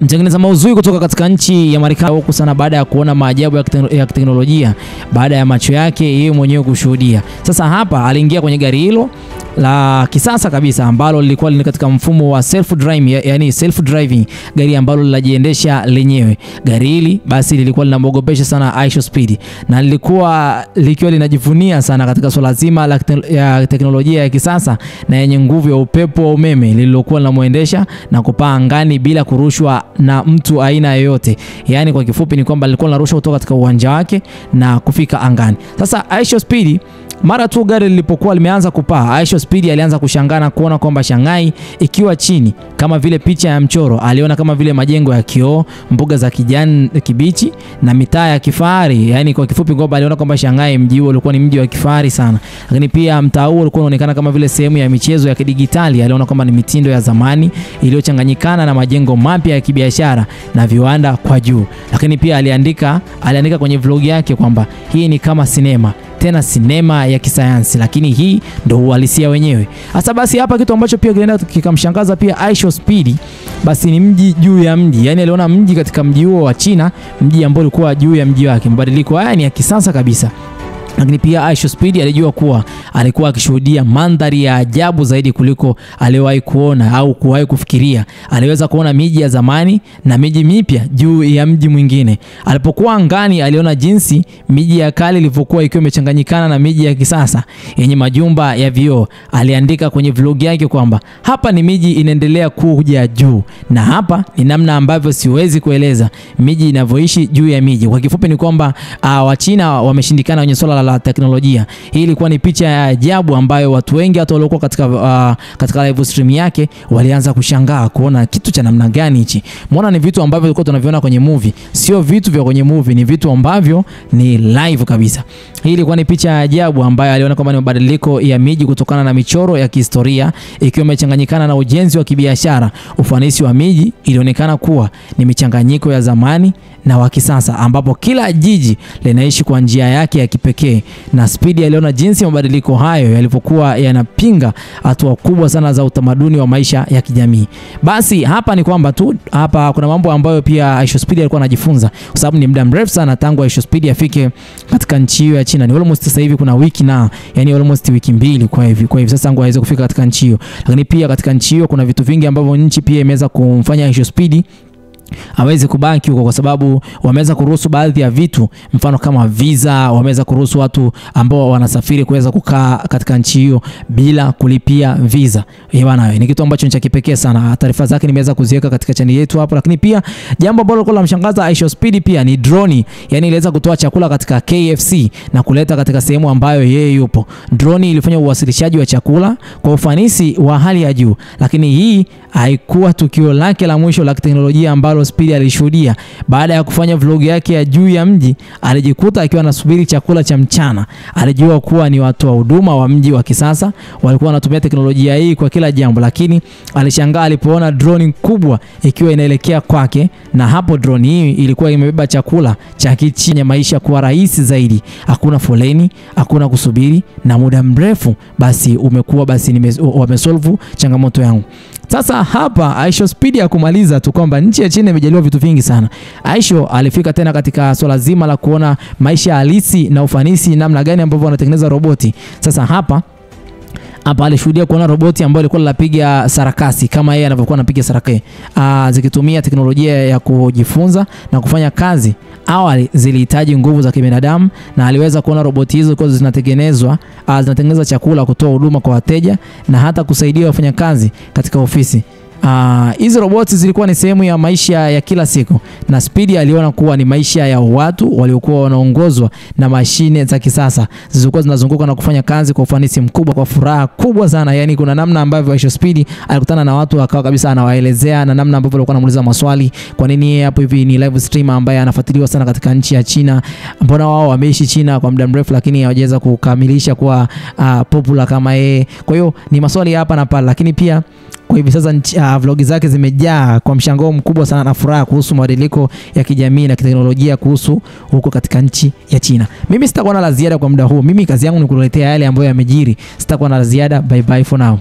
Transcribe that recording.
Mtengeneza maudhui kutoka katika nchi ya Marekani huko sana baada ya kuona maajabu ya teknolojia baada ya macho yake yeye mwenyewe kushuhudia. Sasa hapa aliingia kwenye gari hilo la kisasa kabisa ambalo lilikuwa katika mfumo wa self driving, yani self driving, gari ambalo linajiendesha lenyewe. Gari hili basi lilikuwa linamogopesha sana iShowSpeed na lilikuwa likiwa linajivunia sana katika swala zima la teknolojia ya kisasa na yenye nguvu ya upepo wa umeme lililokuwa linamuendesha na kupaa angani bila kurushwa na mtu aina yoyote. Yani kwa kifupi ni kwamba lilikuwa linarushwa kutoka katika uwanja wake na kufika angani. Sasa iShowSpeed mara tu gari lilipokuwa limeanza kupaa, iShowSpeed alianza kushangaa na kuona kwamba Shanghai ikiwa chini kama vile picha ya mchoro. Aliona kama vile majengo ya kioo, mbuga za kijani kibichi na mitaa ya kifahari. Yani kwa kifupi kwamba aliona kwamba Shanghai mji huo ulikuwa ni mji wa kifahari sana. Lakini pia mtaa huo ulikuwa unaonekana kama vile sehemu ya michezo ya kidigitali. Aliona kwamba ni mitindo ya zamani iliyochanganyikana na majengo mapya ya kibiashara na viwanda kwa juu. Lakini pia aliandika kwenye vlog yake kwamba hii ni kama sinema, tena sinema ya kisayansi, lakini hii ndo uhalisia wenyewe. Hasa basi hapa kitu ambacho pia kilienda kikamshangaza pia iShowSpeed basi ni mji juu ya mji. Yani aliona mji katika mji huo wa China, mji ambao ulikuwa juu ya mji wake. Mabadiliko haya ni ya kisasa kabisa. Lakini pia iShowSpeed alijua kuwa alikuwa akishuhudia mandhari ya ajabu zaidi kuliko aliwahi kuona au kuwahi kufikiria. Aliweza kuona miji ya zamani na miji mipya juu ya mji mwingine. Alipokuwa angani aliona jinsi miji ya kale ilivyokuwa ikiwa imechanganyikana na miji ya kisasa yenye majumba ya vioo. Aliandika kwenye vlog yake kwamba hapa ni miji inaendelea kuja juu na hapa ni namna ambavyo siwezi kueleza miji inavyoishi juu ya miji. Kwa kifupi ni kwamba Wachina wameshindikana kwenye swala la teknolojia. Hii ilikuwa ni picha ya ajabu ambayo watu wengi hata waliokuwa katika live stream yake walianza kushangaa kuona kitu cha namna gani hichi. Muona ni vitu ambavyo tulikuwa tunaviona kwenye movie, sio vitu vya kwenye movie, ni vitu ambavyo ni live kabisa. Hii ilikuwa ni picha ya ajabu ambayo aliona kama ni mabadiliko ya miji kutokana na michoro ya kihistoria ikiwa imechanganyikana na ujenzi wa kibiashara. Ufanisi wa miji ilionekana kuwa ni michanganyiko ya zamani na wa kisasa ambapo kila jiji linaishi kwa njia yake ya kipekee. Na Speed aliona jinsi mabadiliko hayo yalivyokuwa yanapinga hatua kubwa sana za utamaduni wa maisha ya kijamii. Basi hapa ni kwamba tu hapa kuna mambo ambayo pia iShowSpeed alikuwa anajifunza kwa sababu ni muda mrefu sana tangu iShowSpeed afike katika nchi hiyo ya China. Ni almost sasa hivi kuna wiki na yani almost wiki mbili kwa hivi sasa tangu aweze kufika katika nchi hiyo. Lakini pia katika nchi hiyo kuna vitu vingi ambavyo nchi pia imeweza kumfanya iShowSpeed aweze kubaki huko kwa sababu wameweza kuruhusu baadhi ya vitu, mfano kama visa. Wameweza kuruhusu watu ambao wanasafiri kuweza kukaa katika nchi hiyo bila kulipia visa. Bwana, ni kitu ambacho ni cha kipekee sana. Taarifa zake nimeweza kuziweka katika channel yetu hapo. Lakini pia jambo ambalo lilikuwa linamshangaza iShowSpeed pia ni drone. Yani iliweza kutoa chakula katika KFC na kuleta katika sehemu ambayo yeye yupo. Drone ilifanya uwasilishaji wa chakula kwa ufanisi wa hali ya juu. Lakini hii haikuwa tukio lake la mwisho la teknolojia ambalo Speed alishuhudia. Baada ya kufanya vlog yake ya juu ya mji, alijikuta akiwa anasubiri chakula cha mchana. Alijua kuwa ni watu wa huduma wa mji wa kisasa walikuwa wanatumia teknolojia hii kwa kila jambo, lakini alishangaa alipoona drone kubwa ikiwa inaelekea kwake, na hapo drone hii ilikuwa imebeba chakula cha kichini, maisha kuwa rahisi zaidi. Hakuna foleni, hakuna kusubiri na muda mrefu. Basi umekuwa wamesolve changamoto yangu. Sasa hapa iShowSpeed ya kumaliza tu kwamba nchi ya China imejaliwa vitu vingi sana. iShow alifika tena katika swala zima la kuona maisha halisi na ufanisi namna gani ambavyo wanatengeneza roboti. Sasa hapa alishuhudia kuona roboti ambayo ilikuwa linapiga sarakasi kama yeye anavyokuwa anapiga sarakasi, zikitumia teknolojia ya kujifunza na kufanya kazi. Awali zilihitaji nguvu za kibinadamu na aliweza kuona roboti hizo kwa zinatengeneza chakula, kutoa huduma kwa wateja na hata kusaidia wafanyakazi katika ofisi. Hizo robots zilikuwa ni sehemu ya maisha ya kila siku, na Speed aliona kuwa ni maisha ya watu waliokuwa wanaongozwa na mashine za kisasa zilizokuwa zinazunguka na kufanya kazi kwa ufanisi mkubwa, kwa furaha kubwa sana. Yani kuna namna ambavyo iShowSpeed alikutana na watu akawa kabisa anawaelezea, na namna ambavyo walikuwa wanamuuliza maswali, kwa nini hapo hivi ni live streamer ambaye anafuatiliwa sana katika nchi ya China, mbona wao wameishi China kwa muda mrefu lakini hawajaweza kukamilisha kuwa popular kama yeye. Kwa hiyo ni maswali hapa na pale, lakini pia kwa hivi sasa vlog zake zimejaa kwa mshangao mkubwa sana na furaha kuhusu mabadiliko ya kijamii na kiteknolojia kuhusu huko katika nchi ya China. Mimi sitakuwa na la ziada kwa muda huu. Mimi kazi yangu ni kukuletea yale ambayo yamejiri. Sitakuwa na la ziada. Bye bye for now.